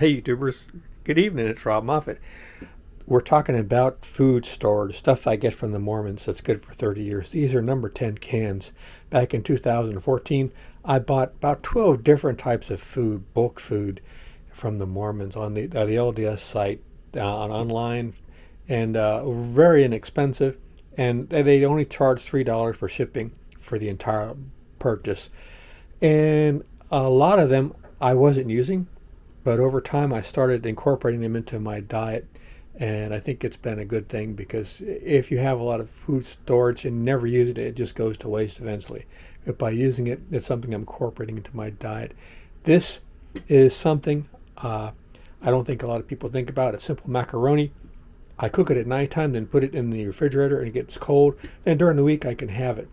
Hey YouTubers, good evening, it's Rob Moffat. We're talking about food storage, stuff I get from the Mormons that's good for 30 years. These are number 10 cans. Back in 2014, I bought about 12 different types of food, bulk food, from the Mormons on the LDS site, online, and very inexpensive. And they only charge $3 for shipping for the entire purchase. And a lot of them I wasn't using, but over time I started incorporating them into my diet, and I think it's been a good thing because if you have a lot of food storage and never use it, it just goes to waste eventually. But by using it, it's something I'm incorporating into my diet. This is something I don't think a lot of people think about. It's simple macaroni. I cook it at nighttime, then put it in the refrigerator and it gets cold. Then during the week I can have it.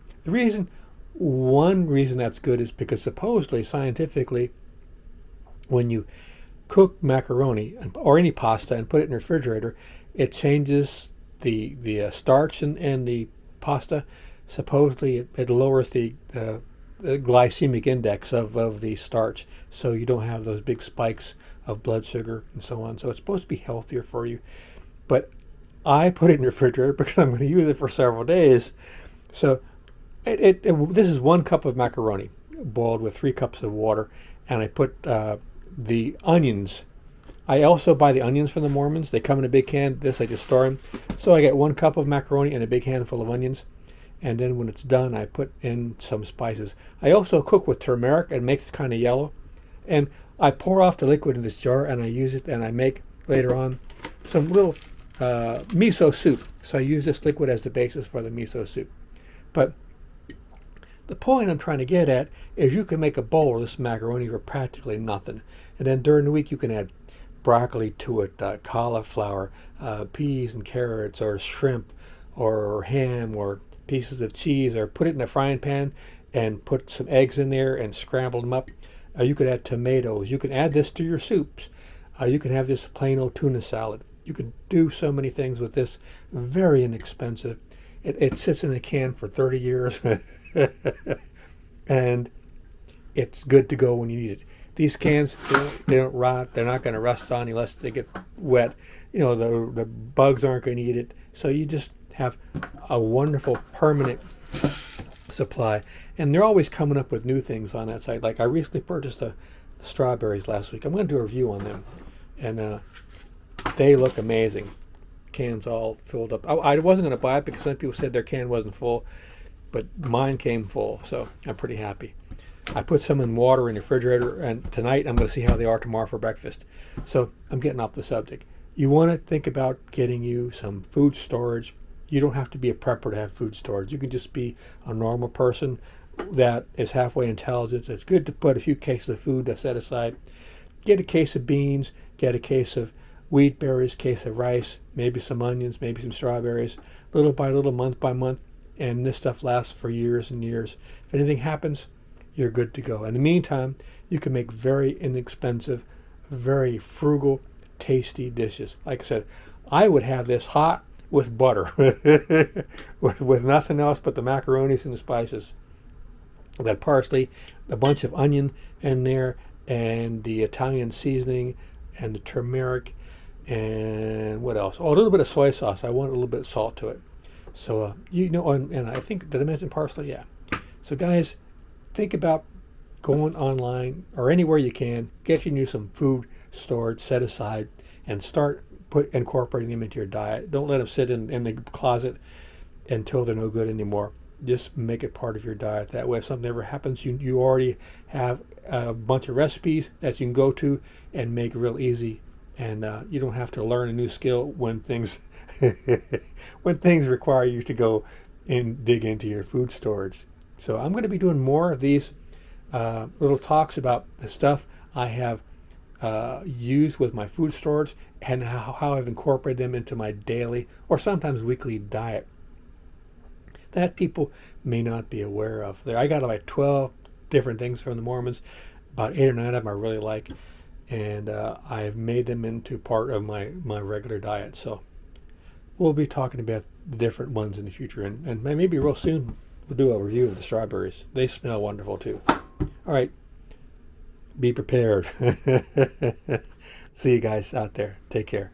One reason that's good is because supposedly, scientifically, when you cook macaroni or any pasta and put it in the refrigerator, it changes the starch and the pasta. Supposedly, it lowers the glycemic index of the starch, so you don't have those big spikes of blood sugar and so on. So it's supposed to be healthier for you. But I put it in the refrigerator because I'm going to use it for several days. So this is 1 cup of macaroni boiled with 3 cups of water, and I put the onions. I also buy the onions from the Mormons. They come in a big can. This I just store them. So I get 1 cup of macaroni and a big handful of onions. And then when it's done, I put in some spices. I also cook with turmeric. It makes it kind of yellow. And I pour off the liquid in this jar and I use it, and I make later on some little miso soup. So I use this liquid as the basis for the miso soup. But the point I'm trying to get at is you can make a bowl of this macaroni for practically nothing. And then during the week you can add broccoli to it, cauliflower, peas and carrots, or shrimp, or ham, or pieces of cheese, or put it in a frying pan and put some eggs in there and scramble them up. You could add tomatoes. You can add this to your soups. You can have this plain old tuna salad. You could do so many things with this. Very inexpensive. It sits in a can for 30 years. And it's good to go when you need it. These cans, they don't rot. They're not going to rust on unless they get wet. The bugs aren't going to eat it. So you just have a wonderful permanent supply. And they're always coming up with new things on that site. Like I recently purchased strawberries last week. I'm going to do a review on them. And they look amazing. Cans all filled up. I wasn't going to buy it because some people said their can wasn't full, but mine came full, so I'm pretty happy. I put some in water in the refrigerator, and tonight I'm going to see how they are tomorrow for breakfast. So I'm getting off the subject. You want to think about getting you some food storage. You don't have to be a prepper to have food storage. You can just be a normal person that is halfway intelligent. It's good to put a few cases of food set aside. Get a case of beans, get a case of wheat berries, case of rice, maybe some onions, maybe some strawberries, little by little, month by month, and this stuff lasts for years and years. If anything happens, you're good to go. In the meantime, you can make very inexpensive, very frugal, tasty dishes. Like I said, I would have this hot with butter, with nothing else but the macaronis and the spices. That parsley, a bunch of onion in there, and the Italian seasoning, and the turmeric, and what else? Oh, a little bit of soy sauce. I want a little bit of salt to it. So, and I think, did I mention parsley? Yeah. So guys, think about going online or anywhere you can, get you some food stored, set aside, and start incorporating them into your diet. Don't let them sit in the closet until they're no good anymore. Just make it part of your diet. That way, if something ever happens, you already have a bunch of recipes that you can go to and make real easy. And you don't have to learn a new skill when things when things require you to go and dig into your food storage. So I'm going to be doing more of these little talks about the stuff I have used with my food storage and how I've incorporated them into my daily or sometimes weekly diet that people may not be aware of. I got like 12 different things from the Mormons. About 8 or 9 of them I really like, and I've made them into part of my regular diet. So we'll be talking about the different ones in the future, and maybe real soon we'll do a review of the strawberries. They smell wonderful too. All right, be prepared. See you guys out there. Take care.